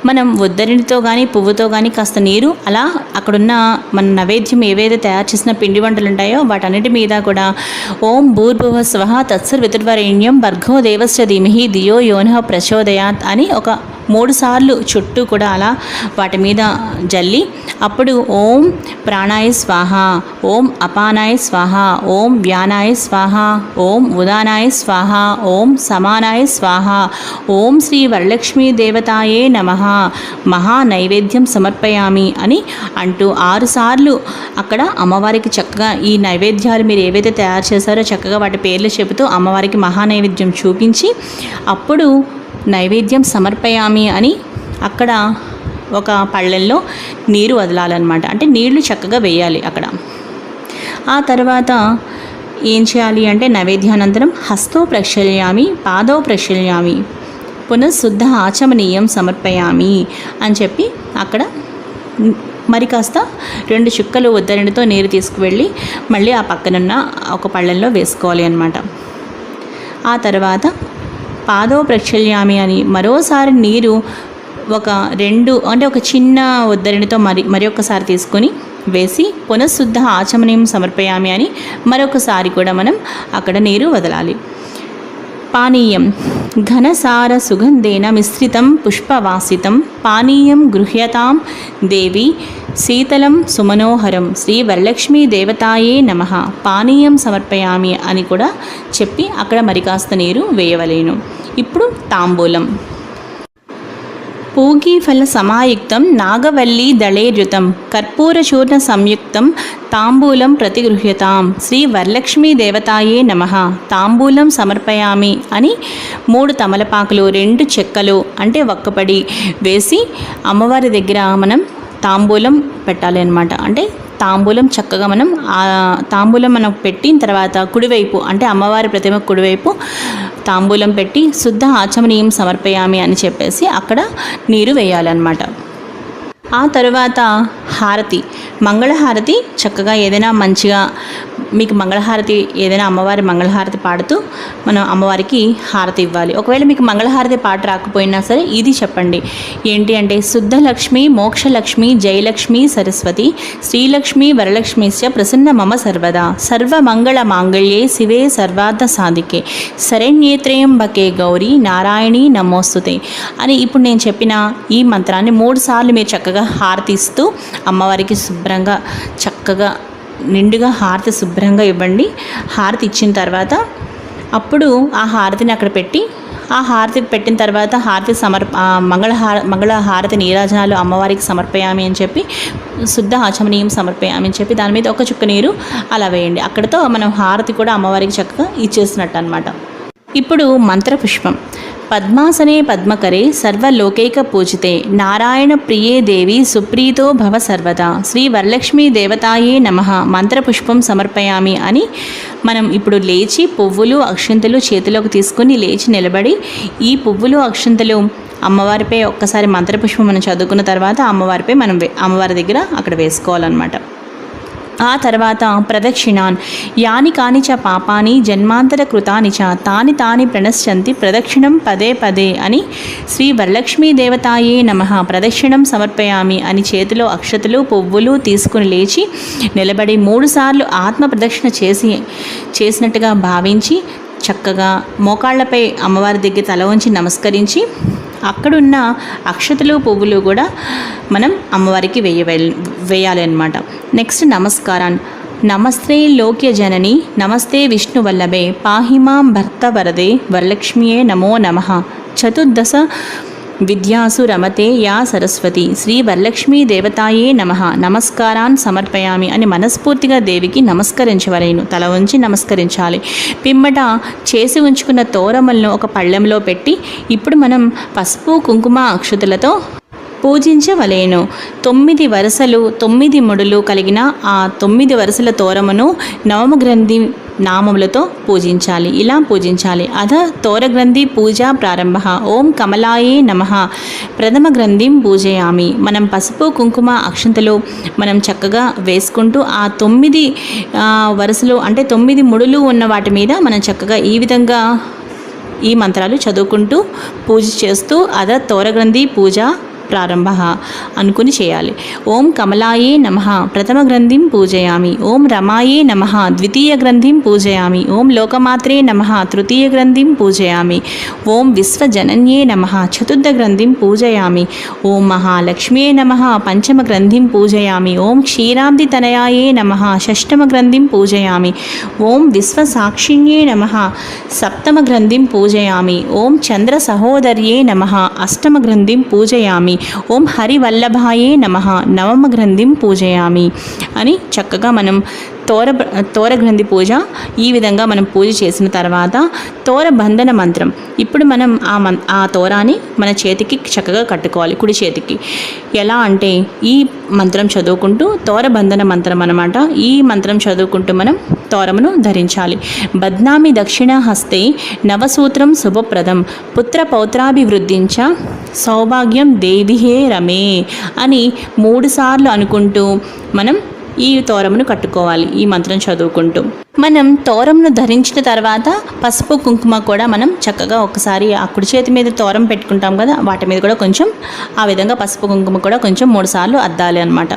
మనం ఉద్దరినితో కానీ పువ్వుతో కానీ కాస్త నీరు అలా అక్కడున్న మన నైవేద్యం ఏవైతే తయారు చేసిన పిండి వంటలు ఉంటాయో వాటన్నిటి మీద కూడా ఓం భూర్భువ స్వః తత్సర్వితుర్వరేణ్యం భర్గో దేవస్య ధీమహి ధియో యోనః ప్రచోదయాత్ అని ఒక 3 సార్లు చుట్టూ కూడా అలా వాటి మీద జల్లి అప్పుడు ఓం ప్రాణాయ స్వాహ, ఓం అపానాయ స్వాహ, ఓం వ్యానాయ స్వాహ, ఓం ఉదానాయ స్వాహ, ఓం సమానాయ స్వాహ, ఓం శ్రీ వరలక్ష్మీ దేవతాయే నమః మహా నైవేద్యం సమర్పయామి అని అంటూ 6 సార్లు అక్కడ అమ్మవారికి చక్కగా ఈ నైవేద్యాలు మీరు ఏవైతే తయారు చేశారో చక్కగా వాటి పేర్లు చెబుతూ అమ్మవారికి మహా నైవేద్యం చూపించి అప్పుడు నైవేద్యం సమర్పయామి అని అక్కడ ఒక పళ్ళెల్లో నీరు వదలాలన్నమాట. అంటే నీళ్లు చక్కగా వేయాలి అక్కడ. ఆ తర్వాత ఏం చేయాలి అంటే నైవేద్యానంతరం హస్తో ప్రక్షాళయామి, పాదో ప్రక్షాళయామి, పునఃశుద్ధ ఆచమనీయం సమర్పయామి అని చెప్పి అక్కడ మరి కాస్త 2 చుక్కలు ఉద్దరణితో నీరు తీసుకువెళ్ళి మళ్ళీ ఆ పక్కనున్న ఒక పళ్ళెంలో వేసుకోవాలి అన్నమాట. ఆ తర్వాత పాదో ప్రక్షాళయామి అని మరోసారి నీరు ఒక చిన్న ఉద్దరణితో మరి ఒకసారి తీసుకొని వేసి పునఃశుద్ధ ఆచమనీయం సమర్పయామి అని మరొకసారి కూడా మనం అక్కడ నీరు వదలాలి. పానీయం ఘనసార సుగంధేన మిశ్రితం పుష్పవాసితం పానీయం గృహ్యతాం దేవి శీతలం సుమనోహరం శ్రీ వరలక్ష్మీ దేవతాయే నమః పానీయం సమర్పయామి అని కూడా చెప్పి అక్కడ మరి కాస్త నీరు వేయవలేను. ఇప్పుడు తాంబూలం. పూగీఫల సమాయుక్తం నాగవల్లి దళేర్యుతం కర్పూరచూర్ణ సంయుక్తం తాంబూలం ప్రతిగృహ్యతాం శ్రీ వరలక్ష్మీ దేవతాయే నమః తాంబూలం సమర్పయామి అని 3 తమలపాకులు 2 చెక్కలు అంటే ఒక్కపడి వేసి అమ్మవారి దగ్గర మనం తాంబూలం పెట్టాలి అన్నమాట. అంటే తాంబూలం చక్కగా తాంబూలం మనం పెట్టిన తర్వాత కుడివైపు అంటే అమ్మవారి ప్రతిమ కుడివైపు తాంబూలం పెట్టి శుద్ధ ఆచమనీయం సమర్పయామి అని చెప్పేసి అక్కడ నీరు వేయాలన్నమాట. ఆ తరువాత హారతి, మంగళహారతి చక్కగా ఏదైనా మంచిగా మీకు మంగళహారతి ఏదైనా అమ్మవారి మంగళహారతి పాడుతూ మనం అమ్మవారికి హారతి ఇవ్వాలి. ఒకవేళ మీకు మంగళహారతి పాట రాకపోయినా సరే ఇది చెప్పండి. ఏంటి అంటే శుద్ధలక్ష్మి మోక్షలక్ష్మి జయలక్ష్మి సరస్వతి శ్రీలక్ష్మి వరలక్ష్మిశ్చ ప్రసన్న మమ సర్వదా సర్వమంగళ మాంగళ్యే శివే సర్వార్థ సాధికే శరణ్యేత్రయంబకే గౌరీ నారాయణి నమోస్తుతే అని ఇప్పుడు నేను చెప్పిన ఈ మంత్రాన్ని 3 సార్లు మీరు చక్కగా హారతి ఇస్తూ అమ్మవారికి శుభ్రంగా చక్కగా నిండుగా హారతి శుభ్రంగా ఇవ్వండి. హారతి ఇచ్చిన తర్వాత అప్పుడు ఆ హారతిని అక్కడ పెట్టి ఆ హారతి పెట్టిన తర్వాత మంగళ హారతి నీరాజనాలు అమ్మవారికి సమర్పయామి అని చెప్పి శుద్ధ ఆచమనీయం సమర్పయామి అని చెప్పి దాని మీద ఒక చుక్క నీరు అలా వేయండి. అక్కడితో మనం హారతి కూడా అమ్మవారికి చక్కగా ఇచ్చేసినట్టు అనమాట. ఇప్పుడు మంత్రపుష్పం. పద్మాసనే పద్మకరే సర్వలోకైక పూజితే నారాయణ ప్రియే దేవి సుప్రీతో భవ సర్వదా శ్రీ వరలక్ష్మీ దేవతాయే నమః మంత్రపుష్పం సమర్పయామి అని మనం ఇప్పుడు లేచి పువ్వులు అక్షింతలు చేతిలోకి తీసుకుని లేచి నిలబడి ఈ పువ్వులు అక్షింతలు అమ్మవారిపై ఒక్కసారి మంత్రపుష్పం మనం చదువుకున్న తర్వాత అమ్మవారిపై మనం అమ్మవారి దగ్గర అక్కడ వేసుకోవాలన్నమాట. ఆ తర్వాత ప్రదక్షిణాన్ యాని కాని చ పాపాని జన్మాంతర కృతాని చ తాని ప్రణశ్యంతి ప్రదక్షిణం పదే పదే అని శ్రీ వరలక్ష్మీ దేవతాయే నమః ప్రదక్షిణం సమర్పయామి అని చేతిలో అక్షతలు పువ్వులు తీసుకుని లేచి నిలబడి 3 సార్లు ఆత్మ ప్రదక్షిణ చేసినట్టుగా భావించి చక్కగా మోకాళ్లపై అమ్మవారి దగ్గర తల వంచి నమస్కరించి అక్కడున్న అక్షతలు పువ్వులు కూడా మనం అమ్మవారికి వేయాలి అన్నమాట. నెక్స్ట్ నమస్కారాన్ని. నమస్తే లోక్య జనని నమస్తే విష్ణు వల్లభే పాహిమాం భర్త వరదే వరలక్ష్మియే నమో నమః చతుర్దశ విద్యాసు రమతే యా సరస్వతి శ్రీ వరలక్ష్మీ దేవతాయే నమః నమస్కారాన్ సమర్పయామి అని మనస్ఫూర్తిగా దేవికి నమస్కరించవలేను. తల ఉంచి నమస్కరించాలి. పిమ్మట చేసి ఉంచుకున్న తోరములను ఒక పళ్ళెంలో పెట్టి ఇప్పుడు మనం పసుపు కుంకుమ అక్షతలతో పూజించవలేను. 9 వరుసలు 9 ముడులు కలిగిన ఆ 9 వరుసల తోరమును నవమగ్రంథి నామములతో పూజించాలి. ఇలా పూజించాలి. అధ తోరగ్రంథి పూజ ప్రారంభ. ఓం కమలాయే నమః ప్రథమ గ్రంథిం పూజయామి. మనం పసుపు కుంకుమ అక్షంతలు మనం చక్కగా వేసుకుంటూ ఆ 9 వరుసలు అంటే 9 ముడులు ఉన్న వాటి మీద మనం చక్కగా ఈ విధంగా ఈ మంత్రాలు చదువుకుంటూ పూజ చేస్తూ అధ తోరగ్రంథి పూజ ప్రారంభ అనుకుని చేయాలి. ఓం కమలాయే నమః ప్రథమ గ్రంథిం పూజయామి. ఓం రమాయే నమః ద్వితీయ గ్రంథిం పూజయామి. ఓం లోకమాత్రే నమః తృతీయ గ్రంథిం పూజయామి. ఓం విశ్వజనన్యే నమః చతుర్థ గ్రంథిం పూజయామి. ఓం మహాలక్ష్మ్యే నమః పంచమ గ్రంథిం పూజయామి. ఓం క్షీరాబ్ది తనయాయే నమః షష్టమ గ్రంథిం పూజయామి. ఓం విశ్వసాక్షిణ్యే నమః సప్తమ గ్రంథిం పూజయామి. ఓం చంద్ర సహోదర్యే నమః అష్టమ గ్రంథిం పూజయామి. ఓం హరివల్లభాయే నమః నవమ గ్రంథిం పూజయామి అని చక్కగా మనం తోరగ్రంథి పూజ ఈ విధంగా మనం పూజ చేసిన తర్వాత తోరబంధన మంత్రం. ఇప్పుడు మనం ఆ తోరాన్ని మన చేతికి చక్కగా కట్టుకోవాలి, కుడి చేతికి. ఎలా అంటే ఈ మంత్రం చదువుకుంటూ, తోరబంధన మంత్రం అన్నమాట, ఈ మంత్రం చదువుకుంటూ మనం తోరమును ధరించాలి. బద్నామి దక్షిణ హస్తే నవసూత్రం శుభప్రదం పుత్ర పౌత్రాభివృద్ధించ సౌభాగ్యం దేవిహే రమే అని 3 సార్లు అనుకుంటూ మనం ఈ తోరమును కట్టుకోవాలి. ఈ మంత్రం చదువుకుంటూ మనం తోరంను ధరించిన తర్వాత పసుపు కుంకుమ కూడా మనం చక్కగా ఒకసారి ఆ కుడి చేతి మీద తోరం పెట్టుకుంటాం కదా, వాటి మీద కూడా కొంచెం ఆ విధంగా పసుపు కుంకుమ కూడా కొంచెం 3 సార్లు అద్దాలి అన్నమాట.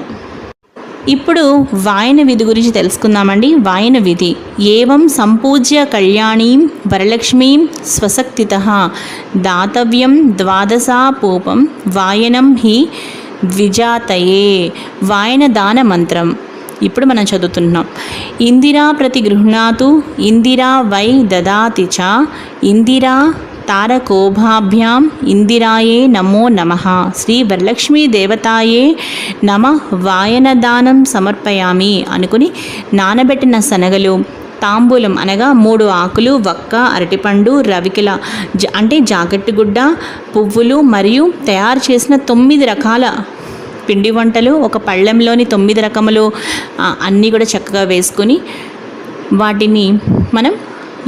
ఇప్పుడు వాయన విధి గురించి తెలుసుకుందామండి. వాయన విధి: ఏవం సంపూజ్య కళ్యాణీం వరలక్ష్మీం స్వశక్తితః దాతవ్యం ద్వాదశాపూపం వాయనం హి ద్విజాతయే. వాయన దాన మంత్రం ఇప్పుడు మనం చదువుతున్నాం. ఇందిరా ప్రతి గృహ్ణాతు ఇందిరా వై దదాతి చ ఇందిరా తారకోభాభ్యాం ఇందిరాయే నమో నమః శ్రీ వరలక్ష్మీ దేవతాయే నమ వాయనదానం సమర్పయామి అనుకుని నానబెట్టిన శనగలు, తాంబూలం అనగా 3 ఆకులు, వక్క, అరటిపండు, రవికెల అంటే జాకెట్టు గుడ్డ, పువ్వులు మరియు తయారు చేసిన 9 రకాల పిండి వంటలు ఒక పళ్ళెంలోని 9 రకములు అన్నీ కూడా చక్కగా వేసుకొని వాటిని మనం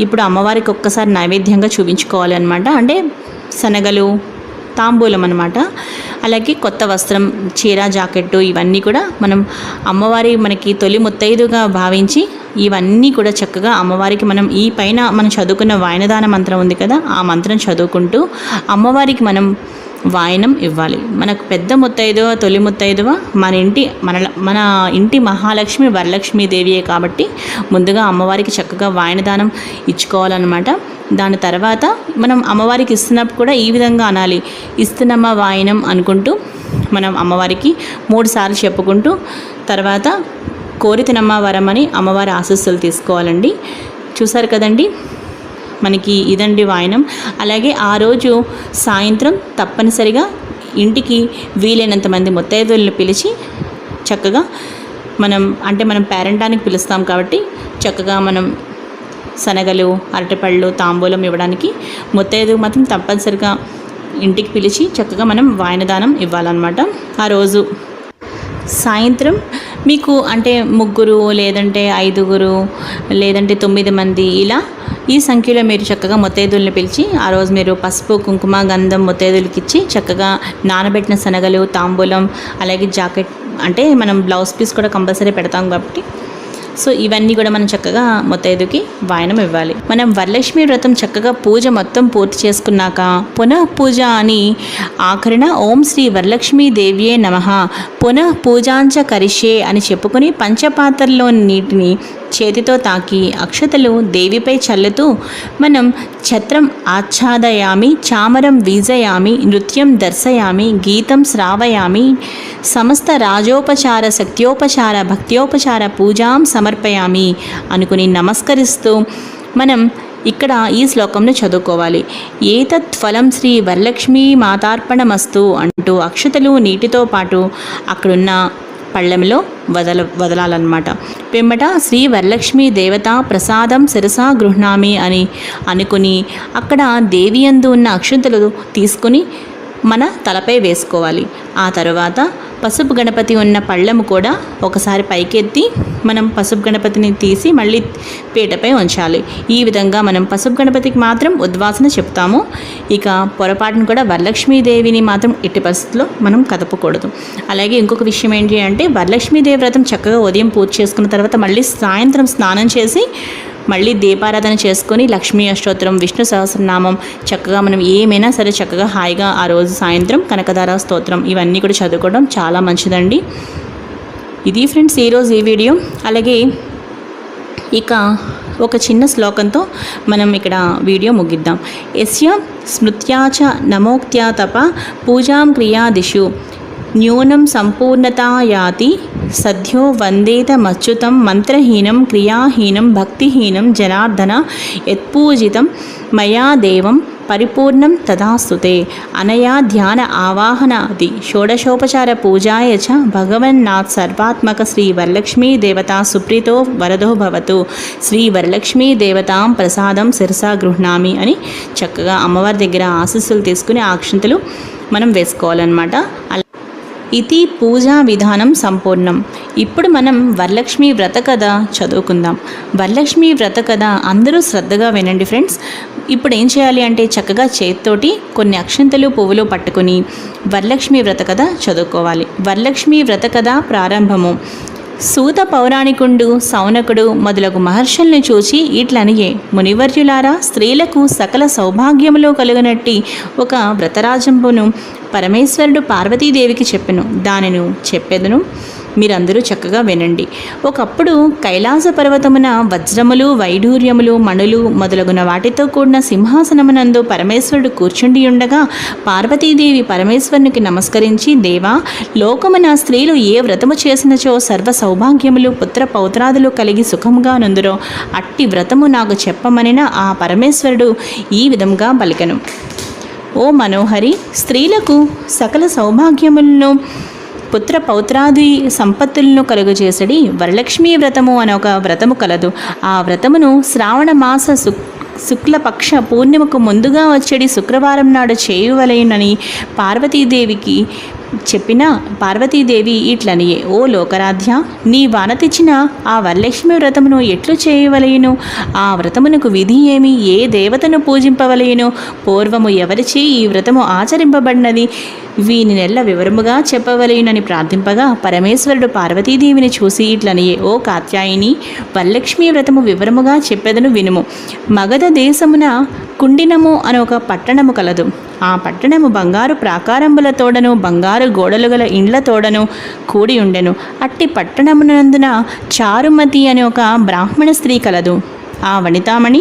ఇప్పుడు అమ్మవారికి ఒక్కసారి నైవేద్యంగా చూపించుకోవాలి అనమాట. అంటే శనగలు, తాంబూలం అనమాట. అలాగే కొత్త వస్త్రం, చీర, జాకెట్టు ఇవన్నీ కూడా మనం అమ్మవారి మనకి తొలి ముత్తైదుగా భావించి ఇవన్నీ కూడా చక్కగా అమ్మవారికి మనం ఈ పైన మనం చదువుకున్న వాయనదాన మంత్రం ఉంది కదా, ఆ మంత్రం చదువుకుంటూ అమ్మవారికి మనం వాయనం ఇవ్వాలి. మనకు పెద్ద ముత్తైదువ, తొలి ముత్తైదువ మన ఇంటి మహాలక్ష్మి వరలక్ష్మీదేవియే కాబట్టి ముందుగా అమ్మవారికి చక్కగా వాయనదానం ఇచ్చుకోవాలన్నమాట. దాని తర్వాత మనం అమ్మవారికి ఇస్తున్నప్పుడు కూడా ఈ విధంగా అనాలి: ఇస్తున్నమ్మ వాయనం అనుకుంటూ మనం అమ్మవారికి 3 సార్లు చెప్పుకుంటూ తర్వాత కోరితినమ్మ వరమని అమ్మవారి ఆశీస్సులు తీసుకోవాలండి. చూసారు కదండి, మనకి ఇదండి వాయనం. అలాగే ఆ రోజు సాయంత్రం తప్పనిసరిగా ఇంటికి వీలైనంత మంది ముత్తైదువులను పిలిచి చక్కగా మనం పేరంటానికి పిలుస్తాం కాబట్టి చక్కగా మనం శనగలు, అరటిపళ్ళు, తాంబూలం ఇవ్వడానికి ముత్తైదువు మాత్రం తప్పనిసరిగా ఇంటికి పిలిచి చక్కగా మనం వాయనదానం ఇవ్వాలన్నమాట. ఆ రోజు సాయంత్రం మీకు అంటే 3 లేదంటే 5 లేదంటే 9 మంది ఇలా ఈ సంఖ్యలో మీరు చక్కగా ముత్తైదువులను పిలిచి ఆ రోజు మీరు పసుపు, కుంకుమ, గంధం ముత్తైదువులకి ఇచ్చి చక్కగా నానబెట్టిన శనగలు, తాంబూలం, అలాగే జాకెట్ అంటే మనం బ్లౌజ్ పీస్ కూడా కంపల్సరీ పెడతాం కాబట్టి సో ఇవన్నీ కూడా మనం చక్కగా ముత్తైదుకి వాయనం ఇవ్వాలి. మనం వరలక్ష్మి వ్రతం చక్కగా పూజ మొత్తం పూర్తి చేసుకున్నాక పునః పూజ అని ఆఖరిన ఓం శ్రీ వరలక్ష్మీ దేవ్యే నమః పునః పూజాంచ కరిష్యే అని చెప్పుకొని పంచపాత్రలోని నీటిని చేతితో తాకి అక్షతలు దేవిపై చల్లుతూ మనం ఛత్రం ఆచ్ఛాదయామి, చామరం వీజయామి, నృత్యం దర్శయామి, గీతం శ్రావయామి, సమస్త రాజోపచార, శక్త్యోపచార, భక్త్యోపచార పూజాం సమర్పయామి అనుకుని నమస్కరిస్తూ మనం ఇక్కడ ఈ శ్లోకంను చదువుకోవాలి. ఏతత్ ఫలం శ్రీ వరలక్ష్మీ మాతార్పణమస్తు అంటూ అక్షతలు నీటితో పాటు అక్కడున్న పళ్ళెంలో వదలాలన్నమాట. పిమ్మట శ్రీ వరలక్ష్మీ దేవత ప్రసాదం శిరసా గృహ్ణామి అని అనుకుని అక్కడ దేవియందు ఉన్న అక్షంతలు తీసుకుని మన తలపై వేసుకోవాలి. ఆ తర్వాత పసుపు గణపతి ఉన్న పళ్ళెము కూడా ఒకసారి పైకెత్తి మనం పసుపు గణపతిని తీసి మళ్ళీ పీటపై ఉంచాలి. ఈ విధంగా మనం పసుపు గణపతికి మాత్రం ఉద్వాసన చెప్తాము. ఇక పొరపాటును కూడా వరలక్ష్మీదేవిని మాత్రం ఎట్టి పరిస్థితుల్లో మనం కదపకూడదు. అలాగే ఇంకొక విషయం ఏంటి అంటే వరలక్ష్మీదేవి వ్రతం చక్కగా ఉదయం పూజ చేసుకున్న తర్వాత మళ్ళీ సాయంత్రం స్నానం చేసి మళ్ళీ దీపారాధన చేసుకొని లక్ష్మీ అష్టోత్తరం, విష్ణు సహస్రనామం చక్కగా మనం ఏమైనా సరే చక్కగా హాయిగా ఆ రోజు సాయంత్రం కనకదార స్తోత్రం ఇవన్నీ కూడా చదువుకోవడం చాలా మంచిదండి. ఇది ఫ్రెండ్స్ ఈరోజు ఈ వీడియో. అలాగే ఇక ఒక చిన్న శ్లోకంతో మనం ఇక్కడ వీడియో ముగిద్దాం. యస్య స్మృత్యాచ నమోక్త్యా తప పూజాం క్రియాదిషు న్యూనం సంపూర్ణతా యాతి సద్యో వందేతమచ్యుతం మంత్రహీనం క్రియాహీనం భక్తిహీనం జనార్దన యత్పూజితం మయా దేవం పరిపూర్ణం తదాస్తుతే అనయా ధ్యాన ఆవాహనాది షోడశోపచార పూజాయ చ భగవన్నాథ్ సర్వాత్మక శ్రీ వరలక్ష్మీ దేవతా సుప్రీతో వరదో భవతు శ్రీ వరలక్ష్మీ దేవతాం ప్రసాదం శిరసా గృహ్ణామి అని చక్కగా అమ్మవారి దగ్గర ఆశీస్సులు తీసుకుని ఆ అక్షంతలు మనం వేసుకోవాలన్నమాట. ఇది పూజా విధానం సంపూర్ణం. ఇప్పుడు మనం వరలక్ష్మి వ్రత కథ చదువుకుందాం. వరలక్ష్మి వ్రత కథ అందరూ శ్రద్ధగా వినండి ఫ్రెండ్స్. ఇప్పుడు ఏం చేయాలి అంటే చక్కగా చేతితోటి కొన్ని అక్షంతలు పువ్వులు పట్టుకుని వరలక్ష్మి వ్రత కథ చదువుకోవాలి. వరలక్ష్మి వ్రత కథ ప్రారంభము. సూత పౌరాణికుండు సౌనకుడు మొదలగు మహర్షుల్ని చూచి ఇట్లనియే, మునివర్యులారా, స్త్రీలకు సకల సౌభాగ్యములు కలుగునట్టి ఒక వ్రతరాజంబును పరమేశ్వరుడు పార్వతీదేవికి చెప్పెను. దానిని చెప్పెదను, మీరందరూ చక్కగా వినండి. ఒకప్పుడు కైలాస పర్వతమున వజ్రములు, వైఢూర్యములు, మణులు మొదలగున వాటితో కూడిన సింహాసనమునందు పరమేశ్వరుడు కూర్చుండి ఉండగా పార్వతీదేవి పరమేశ్వరునికి నమస్కరించి, దేవా, లోకమున స్త్రీలు ఏ వ్రతము చేసినచో సర్వ సౌభాగ్యములు, పుత్ర పౌత్రాదులు కలిగి సుఖముగా నుందురో అట్టి వ్రతము నాకు చెప్పమనిన ఆ పరమేశ్వరుడు ఈ విధంగా పలికెను. ఓ మనోహరి, స్త్రీలకు సకల సౌభాగ్యములను, పుత్ర పౌత్రాది సంపత్తులను కలుగజేసడి వరలక్ష్మీ వ్రతము అనే ఒక వ్రతము కలదు. ఆ వ్రతమును శ్రావణ మాస శుక్లపక్ష పూర్ణిమకు ముందుగా వచ్చేది శుక్రవారం నాడు చేయువలెనని పార్వతీదేవికి చెప్పిన పార్వతీదేవి ఇట్లనియే, ఓ లోకరాధ్య, నీ వానతిచ్చిన ఆ వరలక్ష్మి వ్రతమును ఎట్లు చేయవలయును? ఆ వ్రతమునకు విధి ఏమి? ఏ దేవతను పూజింపవలయును? పూర్వము ఎవరిచే ఈ వ్రతము ఆచరింపబడినది? వీని నెల్ల వివరముగా చెప్పవలయునని ప్రార్థింపగా పరమేశ్వరుడు పార్వతీదేవిని చూసి ఇట్లనియే, ఓ కాత్యాయిని, వరలక్ష్మీ వ్రతము వివరముగా చెప్పెదను వినుము. మగధ దేశమున కుండినము అనే ఒక పట్టణము కలదు. ఆ పట్టణము బంగారు ప్రాకారంబులతోడను బంగారు గోడలు గల ఇండ్లతోడను కూడి ఉండెను. అట్టి పట్టణమునందున చారుమతి అనే ఒక బ్రాహ్మణ స్త్రీ కలదు. ఆ వనితామణి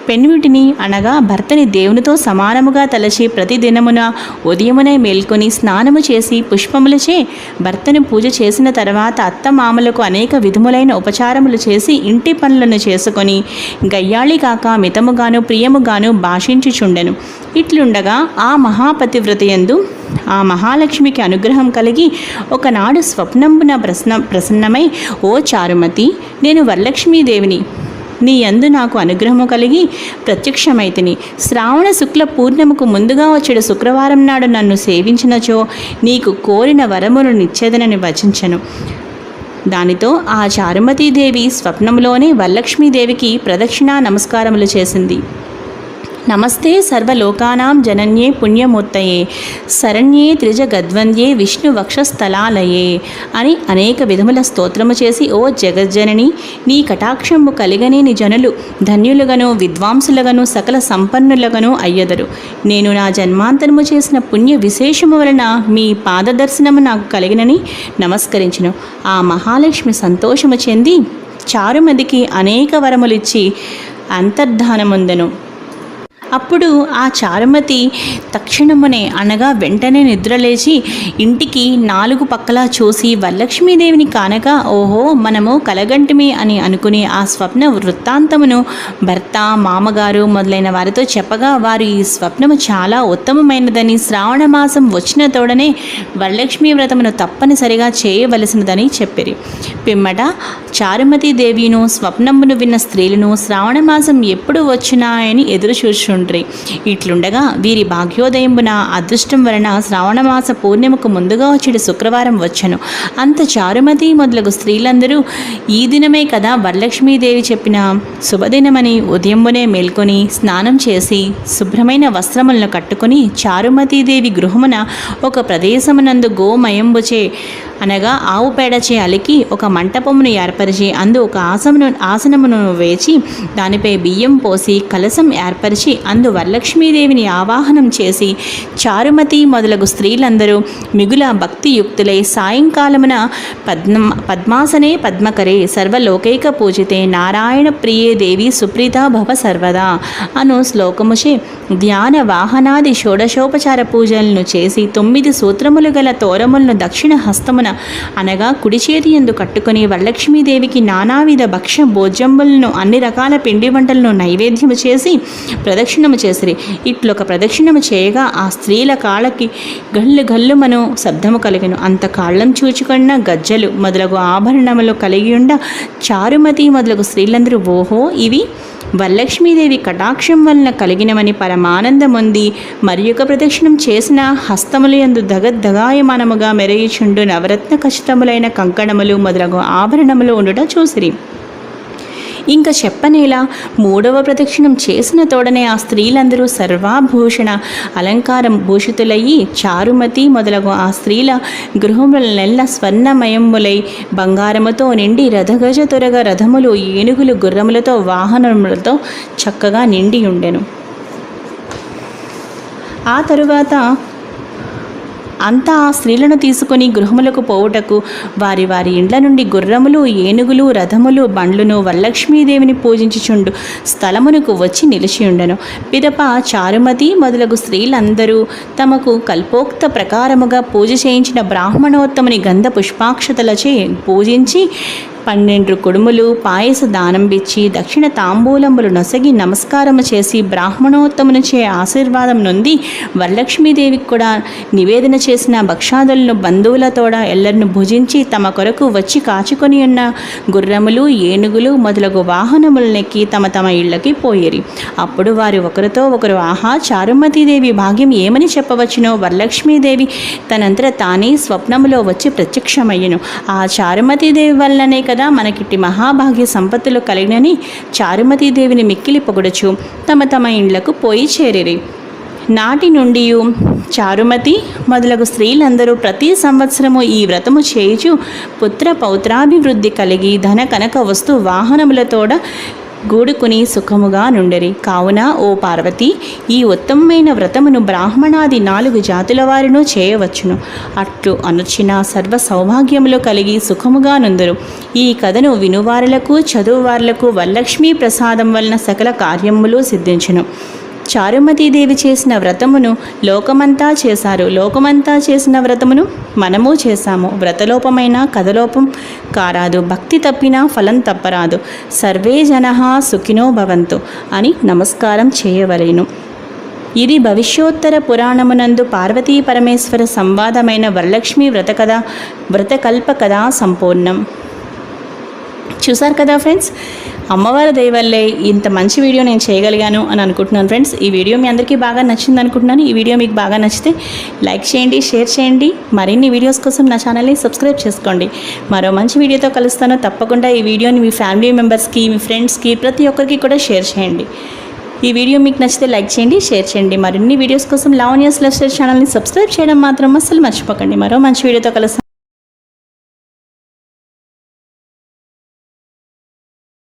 పెన్విటిని అనగా భర్తని దేవునితో సమానముగా తలచి ప్రతిదినమున ఉదయమునే మేల్కొని స్నానము చేసి పుష్పములచే భర్తను పూజ చేసిన తర్వాత అత్తమామలకు అనేక విధములైన ఉపచారములు చేసి ఇంటి పనులను చేసుకొని గయ్యాళి కాక మితముగాను ప్రియముగాను భాషించుచుండెను. ఇట్లుండగా ఆ మహాపతివ్రతయందు ఆ మహాలక్ష్మికి అనుగ్రహం కలిగి ఒకనాడు స్వప్నంబున ప్రసన్నమై, ఓ చారుమతి, నేను వరలక్ష్మీదేవిని, నీ యందు నాకు అనుగ్రహము కలిగి ప్రత్యక్షమైతిని. శ్రావణ శుక్ల పూర్ణిమకు ముందుగా వచ్చేడు శుక్రవారం నాడు నన్ను సేవించినచో నీకు కోరిన వరమును నిచ్చేదనని వచించెను. దానితో ఆ చారుమతీదేవి స్వప్నంలోనే వరలక్ష్మీదేవికి ప్రదక్షిణా నమస్కారములు చేసింది. నమస్తే సర్వలోకానాం జనన్యే పుణ్యమూర్తయే శరణ్యే త్రిజగద్వంద్యే విష్ణు వక్షస్థలాలయే అని అనేక విధముల స్తోత్రము చేసి, ఓ జగజ్జనని, నీ కటాక్షము కలిగనేని జనులు ధన్యులుగను విద్వాంసులుగను సకల సంపన్నులుగను అయ్యదరు. నేను నా జన్మాంతరము చేసిన పుణ్య విశేషము వలన మీ పాదదర్శనము నాకు కలిగినని నమస్కరించును. ఆ మహాలక్ష్మి సంతోషము చెంది చారుమతికి అనేక వరములిచ్చి అంతర్ధానముందెను. అప్పుడు ఆ చారుమతి తక్షణమునే అనగా వెంటనే నిద్రలేచి ఇంటికి నాలుగు పక్కలా చూసి వరలక్ష్మీదేవిని కానక, ఓహో, మనము కలగంటిమి అని అనుకుని ఆ స్వప్న వృత్తాంతమును భర్త, మామగారు మొదలైన వారితో చెప్పగా వారు ఈ స్వప్నము చాలా ఉత్తమమైనదని, శ్రావణ మాసం వచ్చిన తోడనే వరలక్ష్మీ వ్రతమును తప్పనిసరిగా చేయవలసినదని చెప్పిరి. పిమ్మట చారుమతీదేవిను స్వప్నమును విన్న స్త్రీలను శ్రావణ మాసం ఎప్పుడు వచ్చినాయని ఎదురు చూచు. ఇట్లుండగా వీరి భాగ్యోదయంబున అదృష్టం వలన శ్రావణమాస పూర్ణిమకు ముందుగా వచ్చేడు శుక్రవారం వచ్చెను. అంత చారుమతి మొదలగు స్త్రీలందరూ ఈ దినమే కదా వరలక్ష్మీదేవి చెప్పిన శుభదినమని ఉదయంబునే మేల్కొని స్నానం చేసి శుభ్రమైన వస్త్రములను కట్టుకొని చారుమతీదేవి గృహమున ఒక ప్రదేశమునందు గోమయంబుచే అనగా ఆవు పేడచే అలికి ఒక మంటపమును ఏర్పరిచి అందు ఒక ఆసనమును వేచి దానిపై బియ్యం పోసి కలశం ఏర్పరిచి అందు వరలక్ష్మీదేవిని ఆవాహనం చేసి చారుమతి మొదలగు స్త్రీలందరూ మిగుల భక్తియుక్తులై సాయంకాలమున పద్మాసనే పద్మకరే సర్వలోకైక పూజితే నారాయణ ప్రియే దేవి సుప్రీత భవ సర్వదా అను శ్లోకముచే ధ్యాన వాహనాది షోడశోపచార పూజలను చేసి 9 సూత్రములు గల తోరములను దక్షిణ హస్తమున అనగా కుడి చేతి యందు కట్టుకుని వరలక్ష్మీదేవికి నానావిధ భక్ష్య భోజ్యంబులను అన్ని రకాల పిండి వంటలను నైవేద్యము చేసి ప్రదక్షిణ ప్రదక్షిణము చేసిరి. ఇట్లొక ప్రదక్షిణము చేయగా ఆ స్త్రీల కాళ్ళకి గల్లు గల్లుమను శబ్దము కలిగెను. అంత కాళ్ళం చూచుకున్న గజ్జలు మొదలగు ఆభరణములు కలిగి ఉండ చారుమతి మొదలగు స్త్రీలందరూ ఓహో ఇవి వరలక్ష్మీదేవి కటాక్షం వలన కలిగినమని పరమానందముంది. మరి యొక్క ప్రదక్షిణం చేసిన హస్తములందు దగద్దగాయమానముగా మెరయుచుండు నవరత్న ఖచ్చితములైన కంకణములు మొదలగు ఆభరణములు ఉండుట చూసిరి. ఇంకా చెప్పనేలా మూడవ ప్రదక్షిణం చేసిన తోడనే ఆ స్త్రీలందరూ సర్వాభూషణ అలంకారం భూషితులయ్యి చారుమతి మొదలగు ఆ స్త్రీల గృహములనెల్ల స్వర్ణమయములై బంగారముతో నిండి రథగజ త్వరగ రథములు ఏనుగులు గుర్రములతో వాహనములతో చక్కగా నిండి ఉండెను. ఆ తరువాత అంతా ఆ స్త్రీలను తీసుకొని గృహములకు పోవుటకు వారి వారి ఇండ్ల నుండి గుర్రములు ఏనుగులు రథములు బండ్లును వరలక్ష్మీదేవిని పూజించుచుండు స్థలమునకు వచ్చి నిలిచియుండెను. పిదప చారుమతి మొదలగు స్త్రీలందరూ తమకు కల్పోక్త ప్రకారముగా పూజ చేయించిన బ్రాహ్మణోత్తముని గంధ పుష్పాక్షతలచే పూజించి 12 కుడుములు పాయస దానంబిచ్చి దక్షిణ తాంబూలంబులు నొసగి నమస్కారము చేసి బ్రాహ్మణోత్తమునిచే ఆశీర్వాదం నొంది వరలక్ష్మీదేవికి కూడా నివేదన చేసిన భక్షాదులను బంధువులతోడ ఎల్లరిని భుజించి తమ కొరకు వచ్చి కాచుకొని ఉన్న గుర్రములు ఏనుగులు మొదలగు వాహనములనెక్కి తమ తమ ఇళ్ళకి పోయిరి. అప్పుడు వారు ఒకరితో ఒకరు ఆహా చారుమతీదేవి భాగ్యం ఏమని చెప్పవచ్చునో వరలక్ష్మీదేవి తనంతట తానే స్వప్నములో వచ్చి ప్రత్యక్షమయ్యను. ఆ చారుమతీదేవి వల్లనే కదా మనకిట్టి మహాభాగ్య సంపత్తులు కలిగినని చారుమతీదేవిని మిక్కిలి పొగడుచు తమ తమ ఇండ్లకు పోయి చేరిరి. నాటి నుండి చారుమతి మొదలగు స్త్రీలందరూ ప్రతి సంవత్సరము ఈ వ్రతము చేయుచు పుత్ర పౌత్రాభివృద్ధి కలిగి ధన కనక వస్తు వాహనములతోడ గూడుకుని సుఖముగా నుండిరి. కావున ఓ పార్వతి, ఈ ఉత్తమమైన వ్రతమును బ్రాహ్మణాది 4 జాతుల వారిను చేయవచ్చును. అట్లు అనుచిన సర్వ సౌభాగ్యములు కలిగి సుఖముగా నుందురు. ఈ కథను వినువారులకు చదువువారులకు వరలక్ష్మీ ప్రసాదం వలన సకల కార్యములు సిద్ధించును. చారుమతీదేవి చేసిన వ్రతమును లోకమంతా చేశారు. లోకమంతా చేసిన వ్రతమును మనము చేశాము. వ్రతలోపమైన కథలోపం కారాదు. భక్తి తప్పినా ఫలం తప్పరాదు. సర్వే జనః సుఖినో భవంతు అని నమస్కారం చేయవలెను. ఇది భవిష్యోత్తర పురాణమునందు పార్వతీ పరమేశ్వర సంవాదమైన వరలక్ష్మి వ్రతకల్ప కథ సంపూర్ణం. చూసారు కదా ఫ్రెండ్స్, అమ్మవారి దయ వల్లే ఇంత మంచి వీడియో నేను చేయగలిగాను అని అనుకుంటున్నాను ఫ్రెండ్స్. ఈ వీడియో మీ అందరికీ బాగా నచ్చింది అనుకుంటున్నాను. ఈ వీడియో మీకు బాగా నచ్చితే లైక్ చేయండి, షేర్ చేయండి. మరిన్ని వీడియోస్ కోసం నా ఛానల్ని సబ్స్క్రైబ్ చేసుకోండి. మరో మంచి వీడియోతో కలుస్తాను. తప్పకుండా ఈ వీడియోని మీ ఫ్యామిలీ మెంబర్స్కి, మీ ఫ్రెండ్స్కి, ప్రతి ఒక్కరికి కూడా షేర్ చేయండి. ఈ వీడియో మీకు నచ్చితే లైక్ చేయండి, షేర్ చేయండి. మరిన్ని వీడియోస్ కోసం లావణ్యాస్ లైఫ్ స్టైల్ ఛానల్ని సబ్స్క్రైబ్ చేయడం మాత్రం అస్సలు మర్చిపోకండి. మరో మంచి వీడియోతో కలుస్తాను.